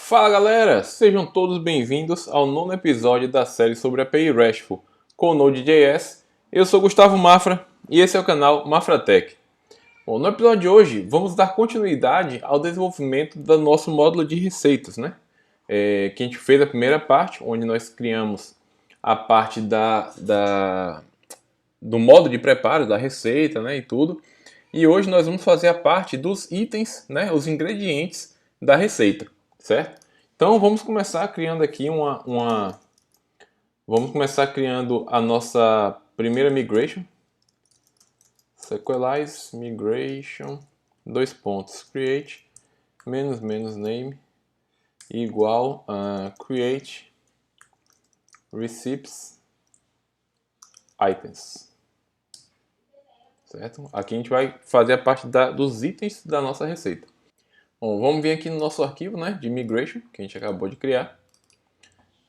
Fala galera, sejam todos bem-vindos ao nono episódio da série sobre API RESTful com Node.js. Eu sou Gustavo Mafra e esse é o canal Mafratech. Bom, no episódio de hoje vamos dar continuidade ao desenvolvimento do nosso módulo de receitas, né? Que a gente fez a primeira parte, onde nós criamos a parte do modo de preparo da receita, né, e tudo. E hoje nós vamos fazer a parte dos itens, né, os ingredientes da receita, certo? Então vamos começar criando aqui vamos começar criando a nossa primeira migration. Sequelize migration, dois pontos, create, name, igual a create receipts items. Certo? Aqui a gente vai fazer a parte dos itens da nossa receita. Bom, vamos vir aqui no nosso arquivo, né, de migration, que a gente acabou de criar.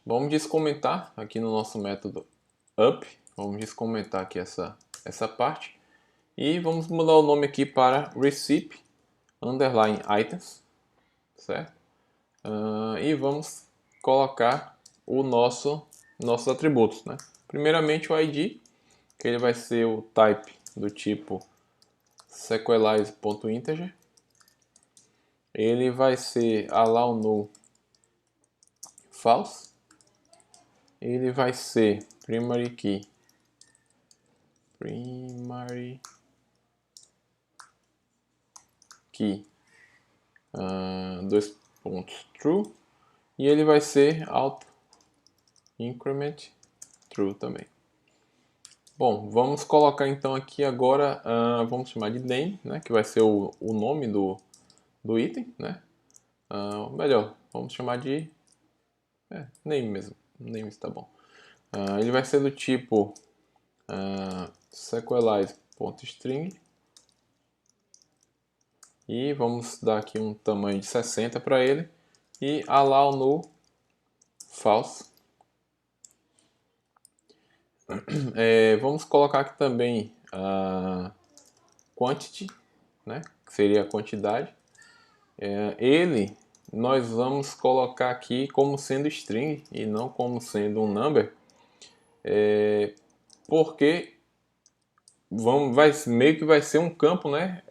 Vamos descomentar aqui no nosso método up. Vamos descomentar aqui essa parte. E vamos mudar o nome aqui para receipt underline items. Certo? E vamos colocar nossos atributos, né? Primeiramente o ID, que ele vai ser o type do tipo sequelize.integer. Ele vai ser allow null false. Ele vai ser primary key dois pontos true, e ele vai ser auto increment true também. Bom, vamos colocar então aqui agora, vamos chamar de name, né, que vai ser o nome do item, né? Melhor, vamos chamar de name mesmo, name está bom. Ele vai ser do tipo sequelize.string, e vamos dar aqui um tamanho de 60 para ele, e allow null false. Vamos colocar aqui também a quantity, né, que seria a quantidade. Nós vamos colocar aqui como sendo string e não como sendo um number, porque meio que vai ser um campo, né,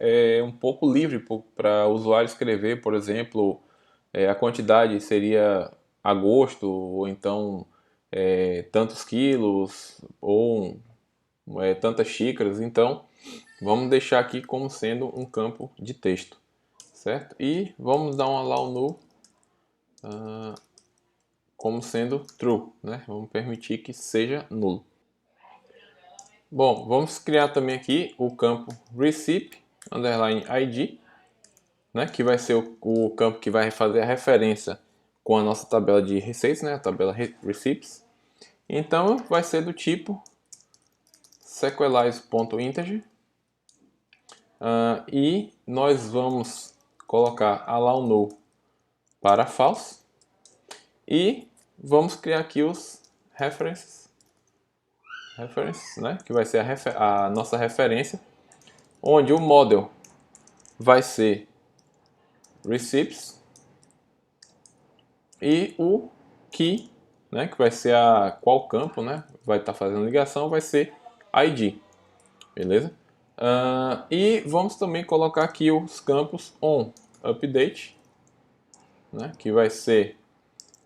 um pouco livre para o usuário escrever. Por exemplo, a quantidade seria agosto, ou então tantos quilos, ou tantas xícaras. Então vamos deixar aqui como sendo um campo de texto, certo? E vamos dar um allow null como sendo true, né? Vamos permitir que seja nulo. Bom, vamos criar também aqui o campo receipt underline id, né? Que vai ser o campo que vai fazer a referência com a nossa tabela de receitas, né? A tabela receipts. Então vai ser do tipo sequelize.integer, e nós vamos colocar allow null para false, e vamos criar aqui os reference, né, que vai ser a nossa referência, onde o model vai ser receipts e o key, né, que vai ser qual campo, né, vai estar fazendo ligação, vai ser id, beleza? E vamos também colocar aqui os campos on update, né, que vai ser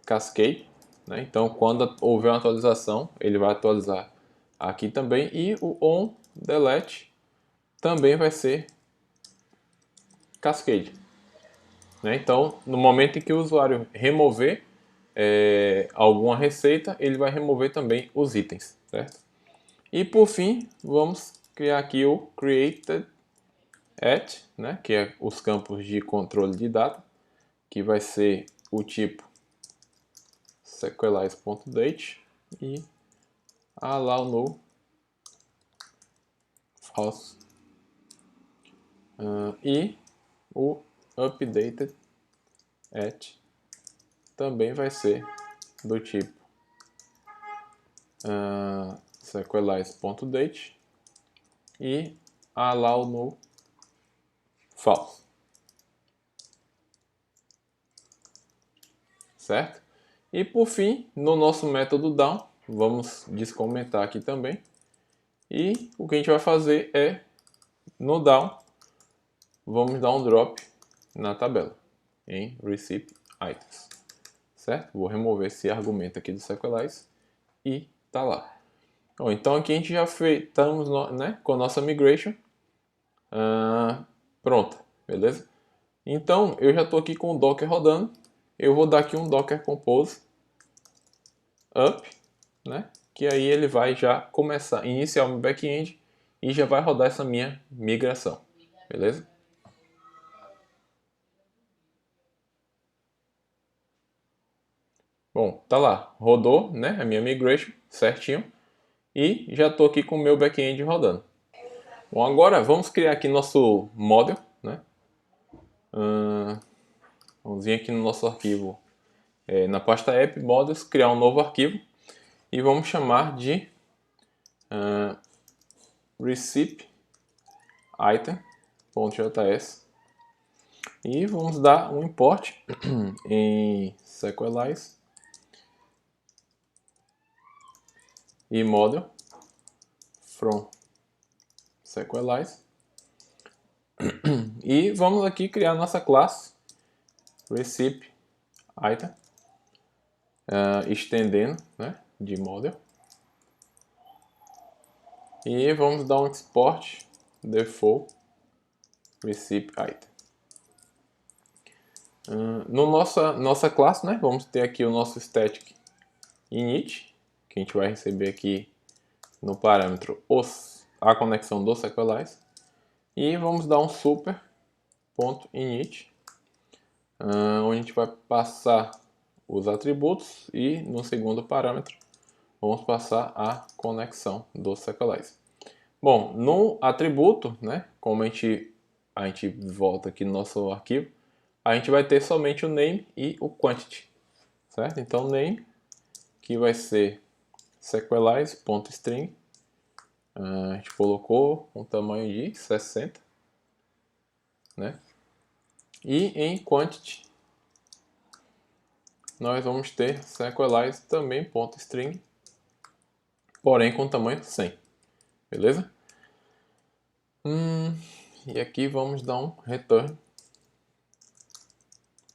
cascade, né? Então quando houver uma atualização ele vai atualizar aqui também, e o on delete também vai ser cascade, né? Então no momento em que o usuário remover alguma receita, ele vai remover também os itens, certo? E por fim vamos criar aqui o created at, né, que é os campos de controle de data, que vai ser o tipo sequelize.date e allow null false, e o updated at também vai ser do tipo sequelize.date e allow null false. certo? E por fim, no nosso método down, vamos descomentar aqui também. E o que a gente vai fazer é, no down, vamos dar um drop na tabela, em receipt items, certo? Vou remover esse argumento aqui do Sequelize e tá lá. Bom, então aqui a gente já estamos, né, com a nossa migration pronta, beleza? Então eu já estou aqui com o Docker rodando. Eu vou dar aqui um Docker Compose up, né? Que aí ele vai já começar, iniciar o meu back-end e já vai rodar essa minha migração, beleza? Bom, tá lá, rodou, né, a minha migration certinho e já estou aqui com o meu back-end rodando. Bom, agora vamos criar aqui nosso model, né? Vamos vir aqui no nosso arquivo, na pasta app models, criar um novo arquivo e vamos chamar de receipt item.js e vamos dar um import em Sequelize e model from Sequelize e vamos aqui criar nossa classe receipt item, estendendo, né, de model, e vamos dar um export default receipt item. No nossa classe, né, vamos ter aqui o nosso static init, que a gente vai receber aqui no parâmetro a conexão do Sequelize, e vamos dar um super.init, onde a gente vai passar os atributos e no segundo parâmetro vamos passar a conexão do Sequelize. Bom, no atributo, né, como a gente volta aqui no nosso arquivo, a gente vai ter somente o name e o quantity, certo? Então name, que vai ser sequelize.string, a gente colocou um tamanho de 60, né? E em quantity nós vamos ter sequelize também .string, porém com tamanho 100, beleza? E aqui vamos dar um return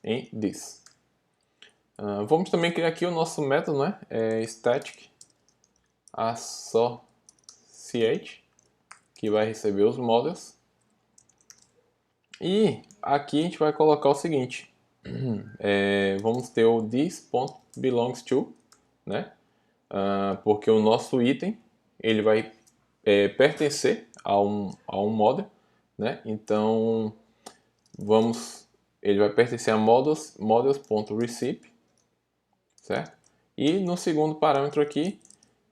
em this. Vamos também criar aqui o nosso método, né? Static associate, que vai receber os models. E aqui a gente vai colocar o seguinte, vamos ter o this.belongs to, né? Porque o nosso item ele vai pertencer a um model, né? Então ele vai pertencer a models.receipt, certo? E no segundo parâmetro aqui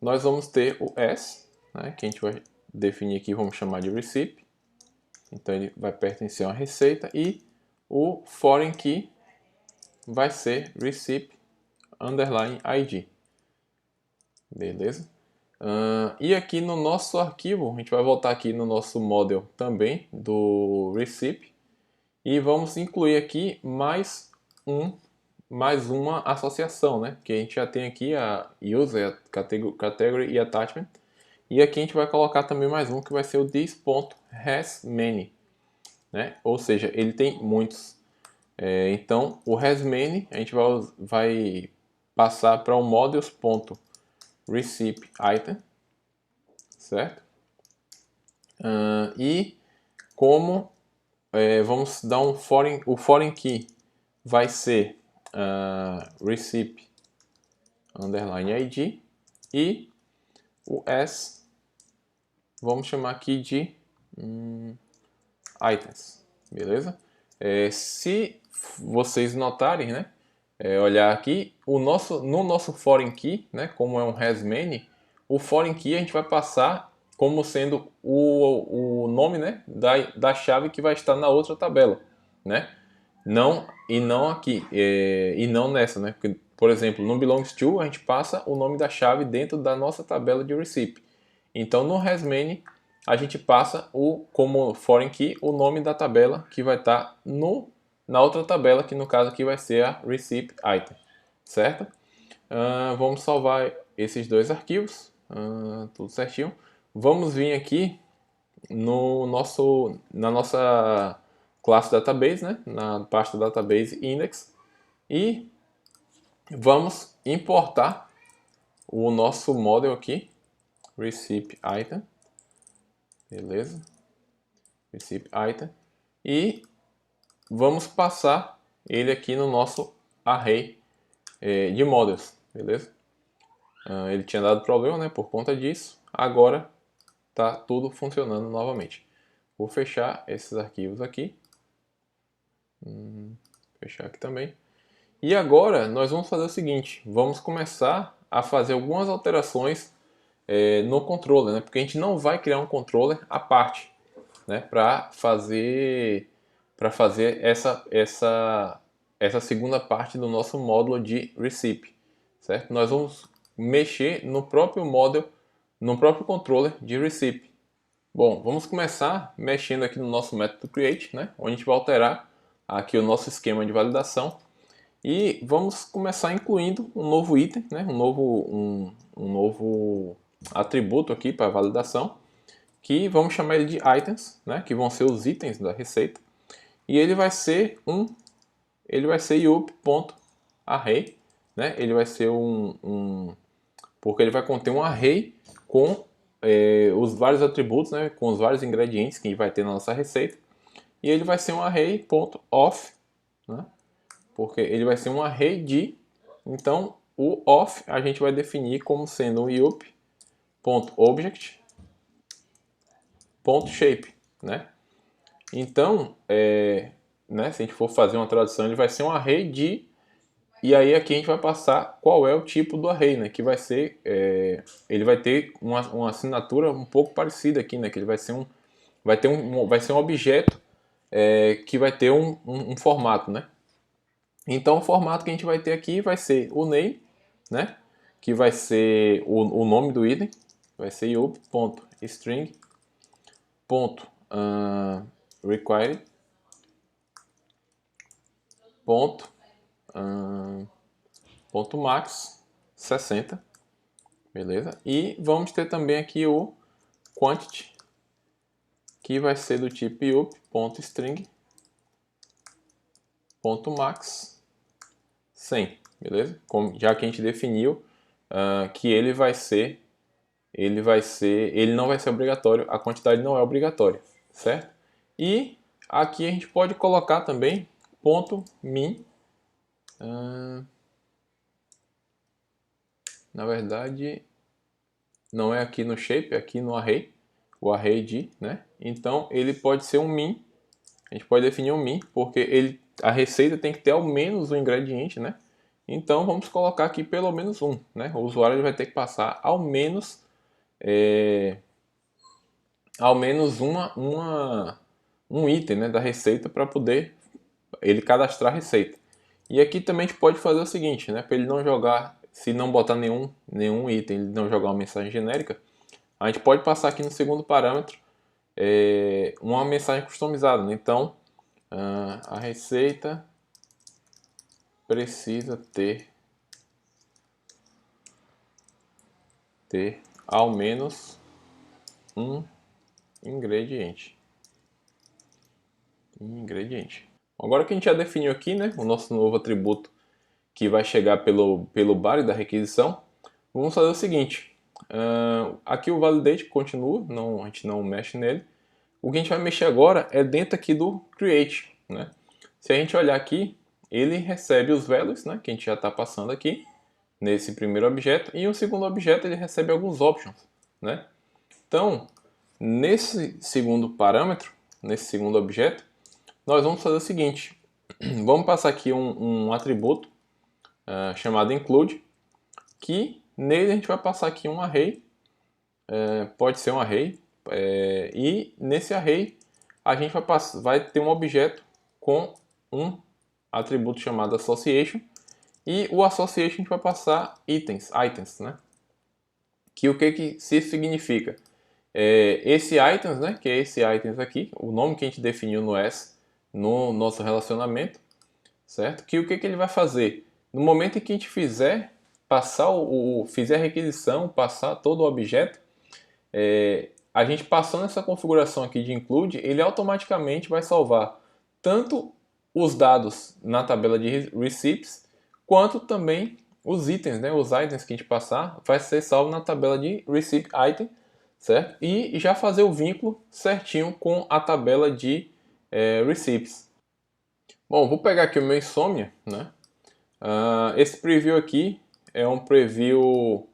nós vamos ter o s, né? Que a gente vai definir aqui, vamos chamar de receipt. Então ele vai pertencer a uma receita e o foreign key vai ser receipt_id. Beleza? E aqui no nosso arquivo, a gente vai voltar aqui no nosso model também do receipt e vamos incluir aqui mais uma associação, né? Que a gente já tem aqui a user, category e attachment. E aqui a gente vai colocar também mais um que vai ser o this.hasMany, né? Ou seja, ele tem muitos. Então o hasMany a gente vai passar para o models.receipt item, certo? E como vamos dar o foreign key vai ser receipt_id e o s vamos chamar aqui de items, beleza? Se vocês notarem, né, olhar aqui, no nosso foreign key, né, como é um hasMany, o foreign key a gente vai passar como sendo o nome, né, da chave que vai estar na outra tabela, né? Não aqui, e não nessa, né? Porque, por exemplo, no belongs to a gente passa o nome da chave dentro da nossa tabela de receipt. Então no hasMany a gente passa como foreign key o nome da tabela que vai estar na outra tabela, que no caso aqui vai ser a receipt item, certo? Vamos salvar esses dois arquivos, tudo certinho. Vamos vir aqui na nossa classe database, né? Na pasta database index, e vamos importar o nosso model aqui, receipt item, beleza? Receipt item, e vamos passar ele aqui no nosso array de models, beleza? Ele tinha dado problema, né, por conta disso. Agora tá tudo funcionando novamente. Vou fechar esses arquivos aqui. Fechar aqui também. E agora nós vamos fazer o seguinte, vamos começar a fazer algumas alterações no controller, né? Porque a gente não vai criar um controller à parte, né? Para fazer essa segunda parte do nosso módulo de recipe, certo? Nós vamos mexer no próprio model, no próprio controller de recipe. Bom, vamos começar mexendo aqui no nosso método create, né? Onde a gente vai alterar aqui o nosso esquema de validação. E vamos começar incluindo um novo item, né? um novo atributo aqui para validação, que vamos chamar ele de items, né? Que vão ser os itens da receita. E ele vai ser up.array, né? Ele vai ser porque ele vai conter um array com os vários atributos, né? Com os vários ingredientes que a gente vai ter na nossa receita. E ele vai ser um array.off, né? Porque ele vai ser um array de, então o off a gente vai definir como sendo um up.object.shape, né? Então, né, se a gente for fazer uma tradução, ele vai ser um array de, e aí aqui a gente vai passar qual é o tipo do array, né? Que vai ser, ele vai ter uma assinatura um pouco parecida aqui, né? Que ele vai ser vai ser um objeto que vai ter um formato, né? Então o formato que a gente vai ter aqui vai ser o name, né? Que vai ser o nome do item, vai ser up.string.required .max 60, beleza? E vamos ter também aqui o quantity, que vai ser do tipo up.string.max 100, beleza? Já que a gente definiu que ele não vai ser obrigatório, a quantidade não é obrigatória, certo? E aqui a gente pode colocar também .min, na verdade não é aqui no shape, é aqui no array, o array de, né? Então ele pode ser um min, a gente pode definir um min, porque a receita tem que ter ao menos um ingrediente, né? Então vamos colocar aqui pelo menos um, né? O usuário vai ter que passar ao menos um item, né, da receita para poder ele cadastrar a receita. E aqui também a gente pode fazer o seguinte, né, para ele não jogar, se não botar nenhum item, ele não jogar uma mensagem genérica, a gente pode passar aqui no segundo parâmetro uma mensagem customizada, né? Então a receita precisa ter ao menos um ingrediente. Agora que a gente já definiu aqui, né, o nosso novo atributo que vai chegar pelo body da requisição, vamos fazer o seguinte. Aqui o validate continua, a gente não mexe nele. O que a gente vai mexer agora é dentro aqui do create, né? Se a gente olhar aqui, ele recebe os values, né, que a gente já está passando aqui nesse primeiro objeto, e o segundo objeto ele recebe alguns options, né? Então, nesse segundo parâmetro, nesse segundo objeto, nós vamos fazer o seguinte. Vamos passar aqui um atributo chamado include, que nele a gente vai passar aqui um array, pode ser um array, e nesse array a gente vai ter um objeto com um atributo chamado association, e o association a gente vai passar items, né? Que o que isso significa? Esse items, né, que é esse items aqui, o nome que a gente definiu no nosso relacionamento, certo? Que o que ele vai fazer? no momento em que a gente fizer passar fizer a requisição, passar todo o objeto, a gente passando essa configuração aqui de include, ele automaticamente vai salvar tanto os dados na tabela de receipts, quanto também os itens, né? Os itens que a gente passar vai ser salvo na tabela de receipt item, certo? E já fazer o vínculo certinho com a tabela de receipts. Bom, vou pegar aqui o meu Insomnia, né? Esse preview aqui é um preview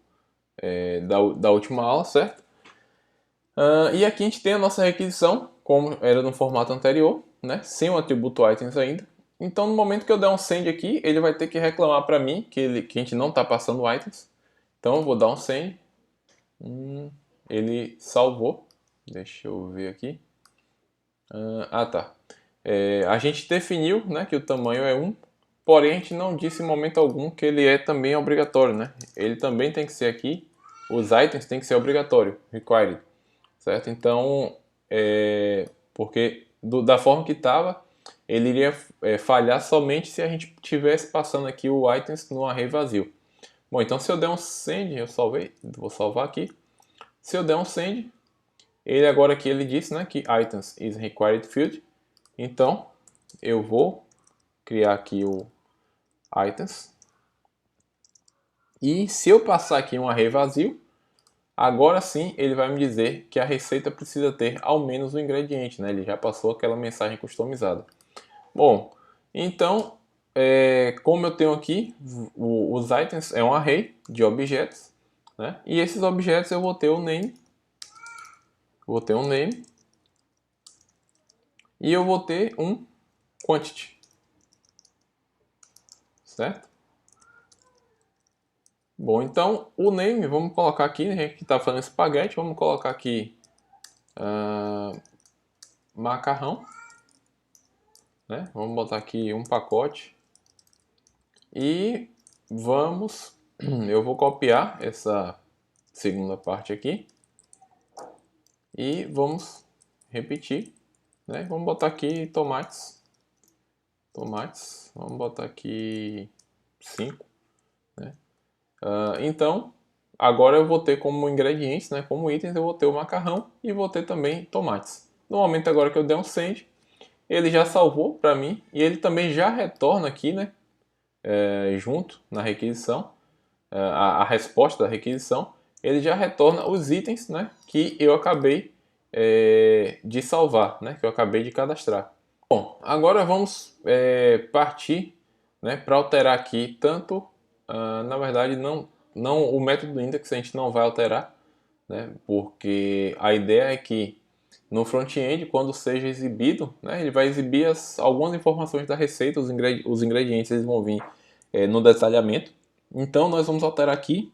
da última aula, certo? E aqui a gente tem a nossa requisição, como era no formato anterior, né? Sem o atributo items ainda. Então, no momento que eu der um send aqui, ele vai ter que reclamar para mim que a gente não está passando items. Então, eu vou dar um send. Ele salvou. Deixa eu ver aqui. Tá. A gente definiu, né, que o tamanho é 1, porém a gente não disse em momento algum que ele é também obrigatório, né? Ele também tem que ser aqui, os itens tem que ser obrigatório, required, certo? Então, porque da forma que estava, ele iria falhar somente se a gente tivesse passando aqui o items no array vazio. Bom, então se eu der um send, eu salvei, vou salvar aqui. Se eu der um send, ele agora aqui ele disse, né, que items is required field. Então, eu vou criar aqui o items. E se eu passar aqui um array vazio, agora sim ele vai me dizer que a receita precisa ter ao menos um ingrediente, né? Ele já passou aquela mensagem customizada. Bom, então, como eu tenho aqui, os itens é um array de objetos, né? E esses objetos eu vou ter um name, e eu vou ter um quantity, certo? Bom, então o name, vamos colocar aqui, a gente que está fazendo espaguete, vamos colocar aqui macarrão, né? Vamos botar aqui um pacote e eu vou copiar essa segunda parte aqui e vamos repetir, né? Vamos botar aqui tomates, vamos botar aqui 5, né? Então, agora eu vou ter como ingredientes, né, como itens, eu vou ter o macarrão e vou ter também tomates. No momento agora que eu der um send, ele já salvou para mim e ele também já retorna aqui, né, junto na requisição, a resposta da requisição, ele já retorna os itens, né, que eu acabei de salvar, né, que eu acabei de cadastrar. Bom, agora vamos partir, né, para alterar aqui tanto, na verdade não o método do index a gente não vai alterar, né, porque a ideia é que no front-end, quando seja exibido, né, ele vai exibir algumas informações da receita, os ingredientes eles vão vir no detalhamento. Então nós vamos alterar aqui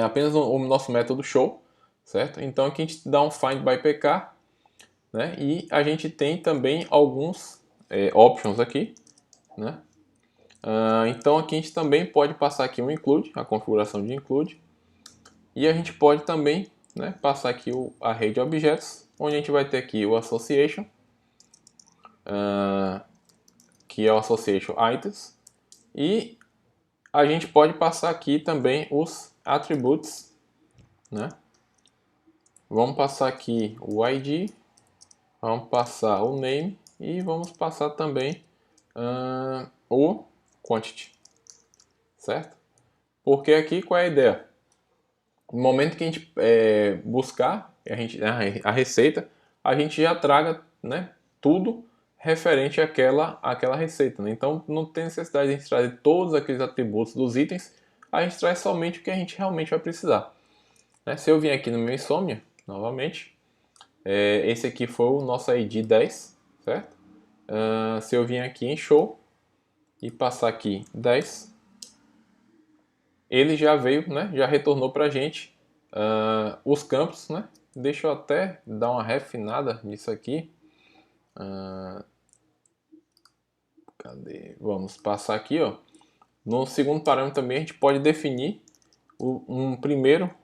apenas o nosso método show, certo? Então aqui a gente dá um find by pk, né? E a gente tem também alguns options aqui, né? Então aqui a gente também pode passar aqui um include, a configuração de include, e a gente pode também, né, passar aqui o array de objetos, onde a gente vai ter aqui o association, que é o association items, e a gente pode passar aqui também os attributes, né? Vamos passar aqui o ID, vamos passar o name e vamos passar também o quantity, certo? Porque aqui qual é a ideia? No momento que a gente buscar a receita, a gente já traga, né, tudo referente àquela receita, né? Então não tem necessidade de a gente trazer todos aqueles atributos dos itens, a gente traz somente o que a gente realmente vai precisar, né? Se eu vim aqui no meu Insomnia, novamente, esse aqui foi o nosso ID 10, certo? Se eu vim aqui em Show e passar aqui 10, ele já veio, né? Já retornou para a gente os campos, né? Deixa eu até dar uma refinada nisso aqui. Cadê? Vamos passar aqui, ó. No segundo parâmetro também a gente pode definir uma primeira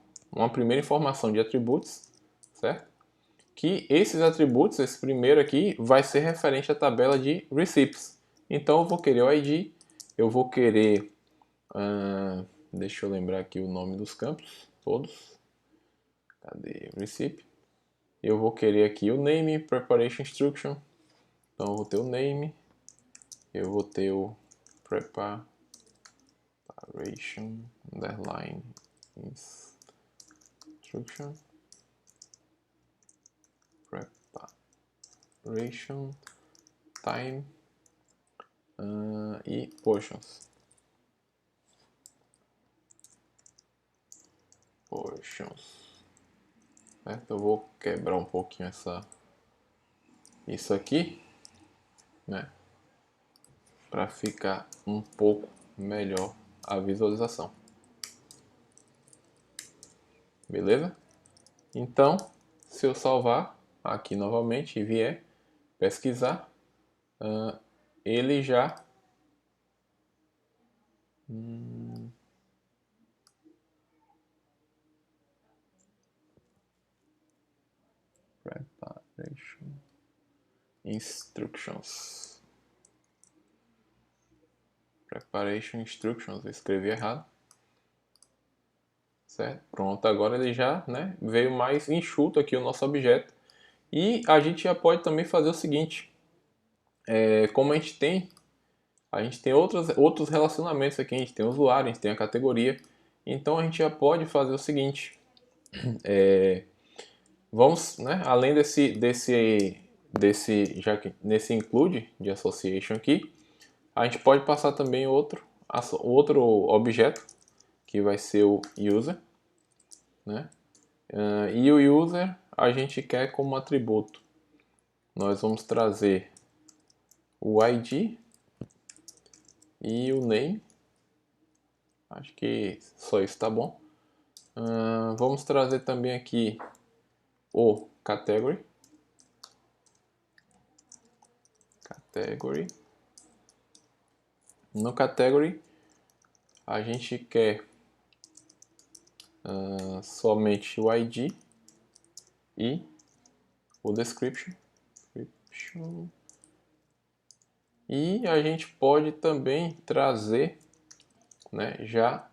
informação de atributos, certo? Que esses atributos, esse primeiro aqui, vai ser referente à tabela de receipts. Então eu vou querer o ID, eu vou querer, deixa eu lembrar aqui o nome dos campos, todos. Cadê? Receipt. Eu vou querer aqui o name, preparation instruction. Então eu vou ter o name, eu vou ter o preparation underline instruction, preparation time e portions. Certo? Eu vou quebrar um pouquinho isso aqui, né, para ficar um pouco melhor a visualização. Beleza? Então, se eu salvar aqui novamente e vier pesquisar, ele já preparation instructions. Preparation instructions, eu escrevi errado. Certo? Pronto, agora ele já, né, veio mais enxuto aqui o nosso objeto. E a gente já pode também fazer o seguinte, como a gente tem outros relacionamentos aqui, a gente tem o usuário, a gente tem a categoria, então a gente já pode fazer o seguinte, vamos, né, além nesse include de association aqui, a gente pode passar também outro objeto, que vai ser o user, né? E o user a gente quer como atributo. Nós vamos trazer o ID e o name. Acho que só isso tá bom. Vamos trazer também aqui o category. No category a gente quer somente o ID e o description. E a gente pode também trazer, né, já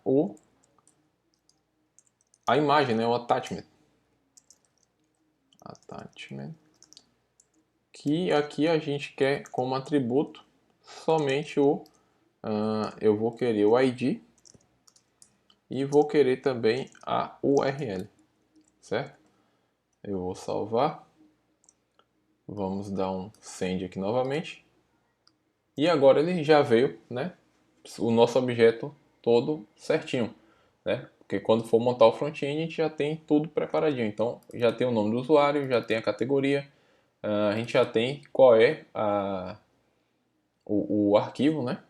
a imagem, né, o attachment. Que aqui a gente quer como atributo somente eu vou querer o ID e vou querer também a URL, certo? Eu vou salvar, vamos dar um send aqui novamente e agora ele já veio, né, o nosso objeto todo certinho, né? Porque quando for montar o front-end a gente já tem tudo preparadinho, então já tem o nome do usuário, já tem a categoria, a gente já tem qual é o arquivo, né?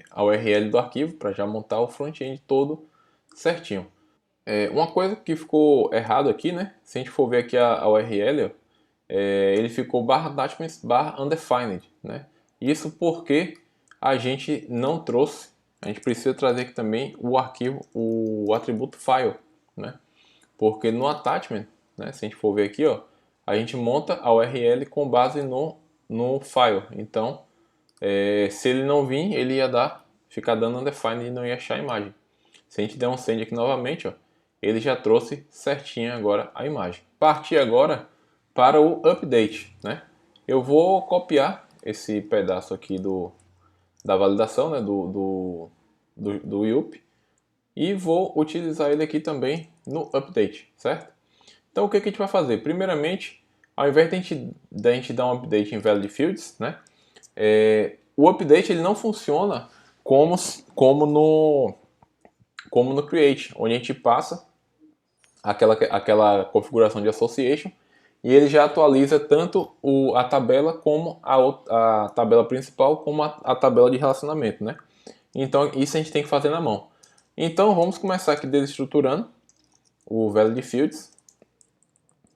A URL do arquivo para já montar o front-end todo certinho. Uma coisa que ficou errado aqui, né? Se a gente for ver aqui a URL, ele ficou /attachments /undefined, né? Isso porque a gente não trouxe, a gente precisa trazer aqui também o arquivo, o atributo file, né? Porque no attachment, né? Se a gente for ver aqui, ó, a gente monta a URL com base no file. Então, se ele não vir, ele ia ficar dando undefined e não ia achar a imagem. Se a gente der um send aqui novamente, ó, ele já trouxe certinho agora a imagem. Partir agora para o update, né? Eu vou copiar esse pedaço aqui da validação, né, do IUP, e vou utilizar ele aqui também no update, certo? Então o que a gente vai fazer? Primeiramente, ao invés de a gente dar um update em valid fields, né, o update ele não funciona como no create, onde a gente passa aquela configuração de association e ele já atualiza tanto a tabela como a tabela principal como a tabela de relacionamento, né? Então isso a gente tem que fazer na mão. Então vamos começar aqui desestruturando o valid fields,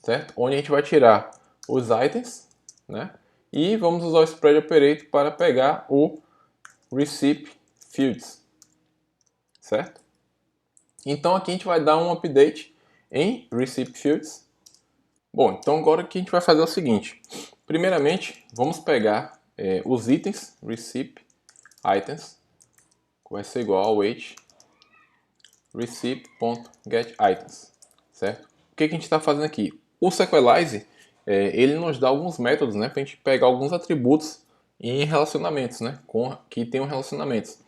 certo? Onde a gente vai tirar os itens, né? E vamos usar o spread operator para pegar o receipt fields, certo? Então aqui a gente vai dar um update em receipt fields. Bom, então agora o que a gente vai fazer é o seguinte. Primeiramente, vamos pegar os itens, receipt items, vai ser igual ao await receipt.getItems, certo? O que a gente está fazendo aqui? O Sequelize, ele nos dá alguns métodos, né, para a gente pegar alguns atributos em relacionamentos, né, que tenham relacionamentos.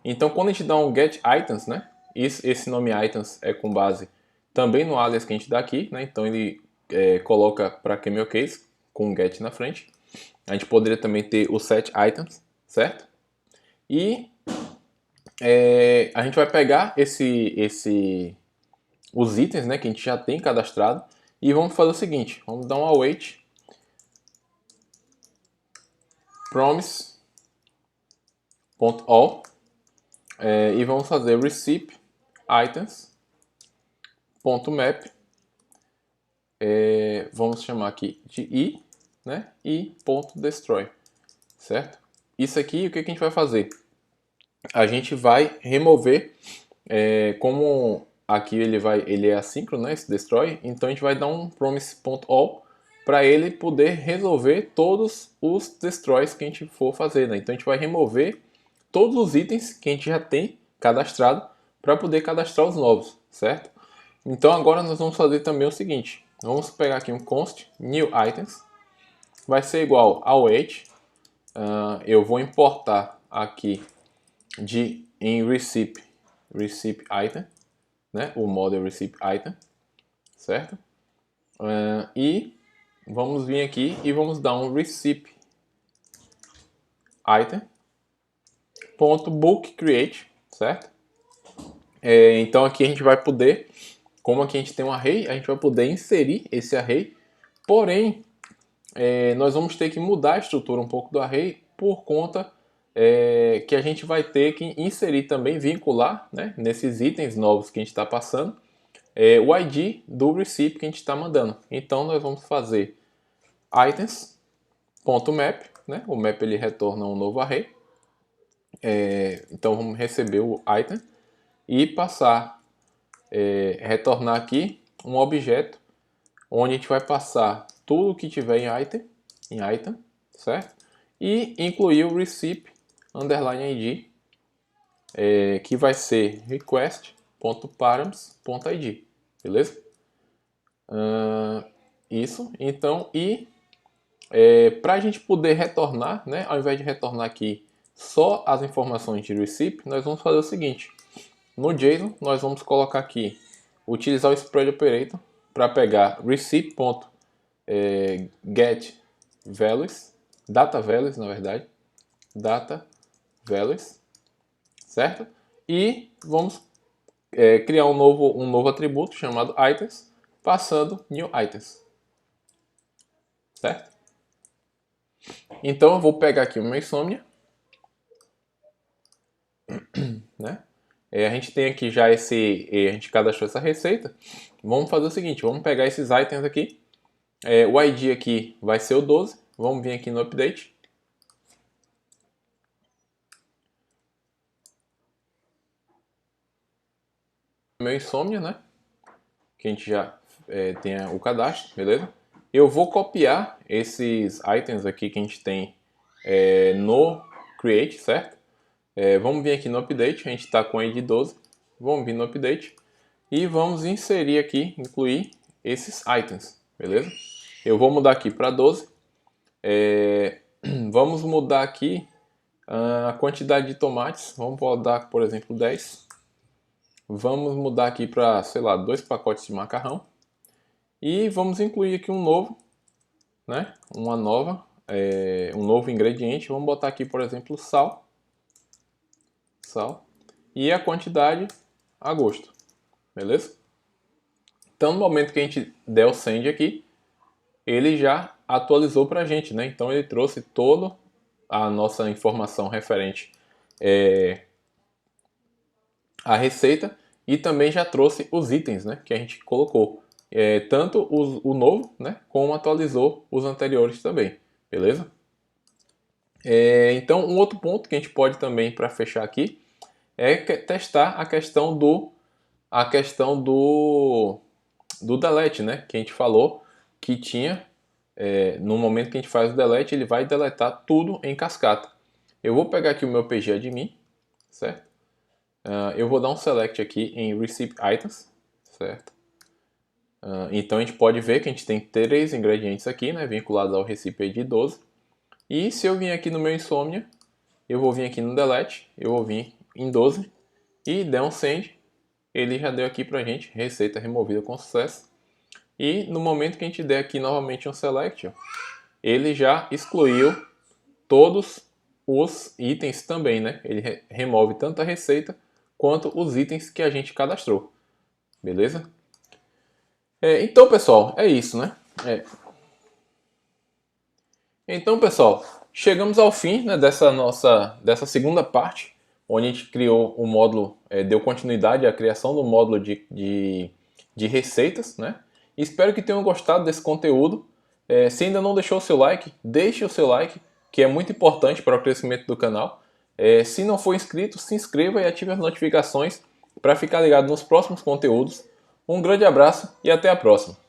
Então, quando a gente dá um getItems, né, esse nome items é com base também no alias que a gente dá aqui, né, então ele coloca para camel case com get na frente. A gente poderia também ter o setItems, certo? E a gente vai pegar os itens, né, que a gente já tem cadastrado e vamos fazer o seguinte, vamos dar um await promise.all e vamos fazer receipt items.map, vamos chamar aqui de i, né, i.destroy, certo? Isso aqui, o que a gente vai fazer? A gente vai remover, como aqui ele é assíncrono, né, esse destroy, então a gente vai dar um promise.all para ele poder resolver todos os destroys que a gente for fazer, né? Então a gente vai remover todos os itens que a gente já tem cadastrado para poder cadastrar os novos, certo? Então agora nós vamos fazer também o seguinte, vamos pegar aqui um const new items, vai ser igual ao await, eu vou importar aqui em receipt item, né? O model receipt item, certo? E vamos vir aqui e vamos dar um receipt item.book create, certo? Então aqui a gente vai poder, como aqui a gente tem um array, a gente vai poder inserir esse array, porém nós vamos ter que mudar a estrutura um pouco do array por conta que a gente vai ter que inserir também, vincular, né, nesses itens novos que a gente está passando, o ID do receipt que a gente está mandando. Então nós vamos fazer items.map, né? O map ele retorna um novo array. Então vamos receber o item e passar, retornar aqui um objeto onde a gente vai passar tudo que tiver em item, certo? E incluir o receipt underline ID, que vai ser request.params.id, beleza? Isso, então, e para a gente poder retornar, né, ao invés de retornar aqui só as informações de receipt, nós vamos fazer o seguinte, no JSON nós vamos colocar aqui, utilizar o spread operator para pegar receipt.getValues, data values na verdade, data values, certo? E vamos criar um novo atributo chamado items, passando new items, certo? Então eu vou pegar aqui o meu Insomnia, né? A gente tem aqui já a gente cadastrou essa receita. Vamos fazer o seguinte, vamos pegar esses itens aqui. O ID aqui vai ser o 12. Vamos vir aqui no update. Meu Insomnia, né? Que a gente já tem o cadastro, beleza? Eu vou copiar esses itens aqui que a gente tem no create, certo? Vamos vir aqui no update, a gente está com o ID 12. Vamos vir no update e vamos inserir aqui, incluir esses itens, beleza? Eu vou mudar aqui para 12. Vamos mudar aqui a quantidade de tomates. Vamos mudar, por exemplo, 10. Vamos mudar aqui para, sei lá, 2 pacotes de macarrão. E vamos incluir aqui um novo, né? Um novo ingrediente. Vamos botar aqui, por exemplo, sal. E a quantidade a gosto, beleza? Então, no momento que a gente der o send aqui, ele já atualizou para a gente, né? Então, ele trouxe toda a nossa informação referente à receita e também já trouxe os itens, né? Que a gente colocou. Tanto o novo, né? Como atualizou os anteriores também, beleza? Então, um outro ponto que a gente pode também, para fechar aqui, é testar a questão do delete, né? Que a gente falou que tinha no momento que a gente faz o delete, ele vai deletar tudo em cascata. Eu vou pegar aqui o meu PG admin, certo? Eu vou dar um select aqui em Receipt Items, certo? Então a gente pode ver que a gente tem 3 ingredientes aqui, né, vinculados ao Recipe ID 12. E se eu vir aqui no meu Insomnia, eu vou vir aqui no Delete, eu vou vir em 12 e der um Send, ele já deu aqui pra gente, receita removida com sucesso. E no momento que a gente der aqui novamente um Select, ó, ele já excluiu todos os itens também, né? Ele remove tanto a receita quanto os itens que a gente cadastrou, beleza? Então, pessoal, é isso, né? Então, pessoal, chegamos ao fim, né, dessa segunda parte, onde a gente criou o módulo, deu continuidade à criação do módulo de receitas, né? Espero que tenham gostado desse conteúdo. Se ainda não deixou o seu like, deixe o seu like, que é muito importante para o crescimento do canal. Se não for inscrito, se inscreva e ative as notificações para ficar ligado nos próximos conteúdos. Um grande abraço e até a próxima!